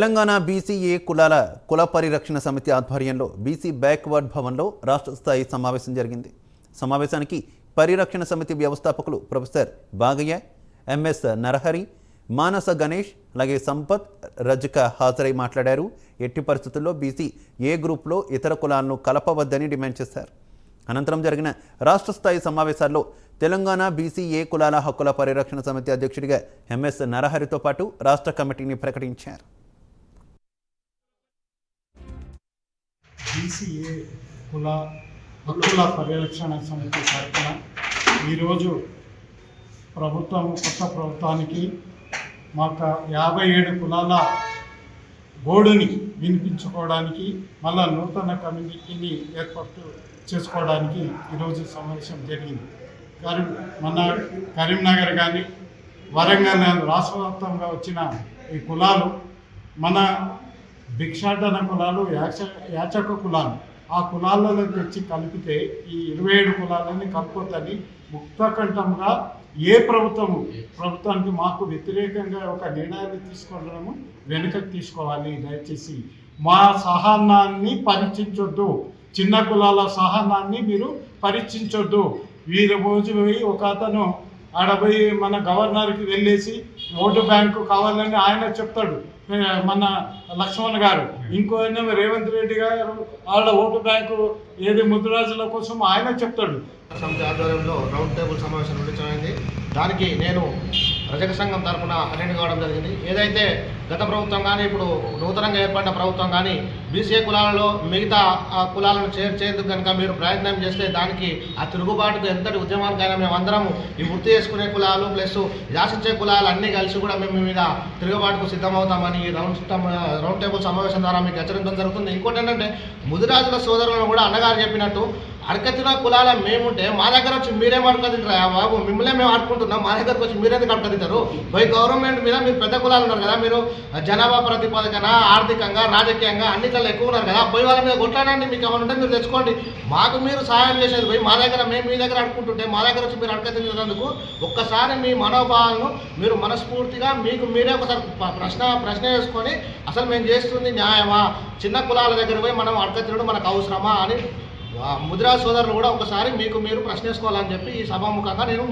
Telangana BCA కుల పరిరక్షణ సమితి ఆధ్వర్యంలో బీసీ బ్యాక్వర్డ్ భవన్లో రాష్ట్ర స్థాయి సమావేశం జరిగింది. సమావేశానికి పరిరక్షణ సమితి వ్యవస్థాపకులు ప్రొఫెసర్ బాగయ్య, ఎంఎస్ నరహరి, మానస గణేష్, అలాగే సంపత్, రజక హాజరై మాట్లాడారు. ఎట్టి పరిస్థితుల్లో బీసీ ఏ గ్రూప్లో ఇతర కులాలను కలపవద్దని డిమాండ్ చేశారు. అనంతరం జరిగిన రాష్ట్ర స్థాయి సమావేశాల్లో తెలంగాణ బీసీఏ కులాల హక్కుల పరిరక్షణ సమితి అధ్యక్షుడిగా ఎంఎస్ నరహరితో పాటు రాష్ట్ర కమిటీని ప్రకటించారు. బీసీఏ కుల హక్కుల పరిరక్షణ సమితి తరఫున ఈరోజు కొత్త ప్రభుత్వానికి మాకు 57 కులాల గోడుని వినిపించుకోవడానికి మళ్ళా నూతన కమిటీని ఏర్పాటు చేసుకోవడానికి ఈరోజు సమావేశం జరిగింది. మన కరీంనగర్ కానీ వరంగల్ రాష్ట్ర వ్యాప్తంగా వచ్చిన ఈ కులాలు మన భిక్షాటన కులాలు, యాచక కులాలు, ఆ కులాలలో తెచ్చి కలిపితే ఈ 27 కులాలని కలుపుతుందని ముక్తకంఠంగా ఏ ప్రభుత్వానికి మాకు వ్యతిరేకంగా ఒక నిర్ణయాలు తీసుకోవడము వెనుకకు తీసుకోవాలి. దయచేసి మా సహనాన్ని పరీక్షించొద్దు, చిన్న కులాల సహనాన్ని మీరు పరీక్షించొద్దు. వీరు రోజు పోయి ఒక అతను ఆడపోయి మన గవర్నర్కి వెళ్ళేసి ఓటు బ్యాంకు కావాలని ఆయన చెప్తాడు, మన లక్ష్మణ్ గారు. ఇంకో రేవంత్ రెడ్డి గారు ఆడ ఓటు బ్యాంకు ఏది ముద్రాజుల కోసం ఆయన చెప్తాడు. సమితి ఆధ్వర్యంలో రౌండ్ టేబుల్ సమావేశం నిర్వహించమైంది. దానికి నేను రజక సంఘం తరఫున అటెండ్ కావడం జరిగింది. ఏదైతే గత ప్రభుత్వం కానీ ఇప్పుడు నూతనంగా ఏర్పడిన ప్రభుత్వం కానీ బీసీఏ కులాలలో మిగతా కులాలను చేర్చేందుకు కనుక మీరు ప్రయత్నం చేస్తే దానికి ఆ తిరుగుబాటుకు ఎంతటి ఉద్యమానికైనా మేమందరము ఈ వృత్తి చేసుకునే కులాలు ప్లస్ యాసించే కులాలు అన్నీ కలిసి కూడా మేము మీద తిరుగుబాటుకు సిద్ధమవుతామని ఈ రౌండ్ టేబుల్ సమావేశం ద్వారా మీకు హెచ్చరించడం జరుగుతుంది. ఇంకోటి ఏంటంటే ముదిరాజుల సోదరులను కూడా అన్నగారు చెప్పినట్టు అడకతిన కులాల మేముంటే మా దగ్గర వచ్చి మీరేం అడకతింటారా బాబు, మిమ్మల్ని మేము ఆడుకుంటున్నాం, మా దగ్గరకు వచ్చి మీరెందుకు అడకతింటారు? బై గవర్నమెంట్ మీద మీరు పెద్ద కులాలు ఉన్నారు కదా, మీరు జనాభా ప్రాతిపదికన ఆర్థికంగా రాజకీయంగా అన్నిట్లో ఎక్కువ ఉన్నారు కదా, పోయి వాళ్ళ మీద కొట్లాడండి, మీకు ఏమైనా ఉంటే మీరు తెచ్చుకోండి. మాకు మీరు సహాయం చేసేది పోయి మా దగ్గర మేము మీ దగ్గర అడుకుంటుంటే మా దగ్గర వచ్చి మీరు అడకతించేందుకు ఒక్కసారి మీ మనోభావాలను మీరు మనస్ఫూర్తిగా మీకు మీరే ఒకసారి ప్రశ్న వేసుకొని అసలు మేము చేస్తుంది న్యాయమా, చిన్న కులాల దగ్గర పోయి మనం అడకతినడం మనకు అవసరమా అని ముద్రా సోదరులు కూడా ఒకసారి మీకు మీరు ప్రశ్నించుకోవాలని చెప్పి ఈ సభాముఖంగా నేను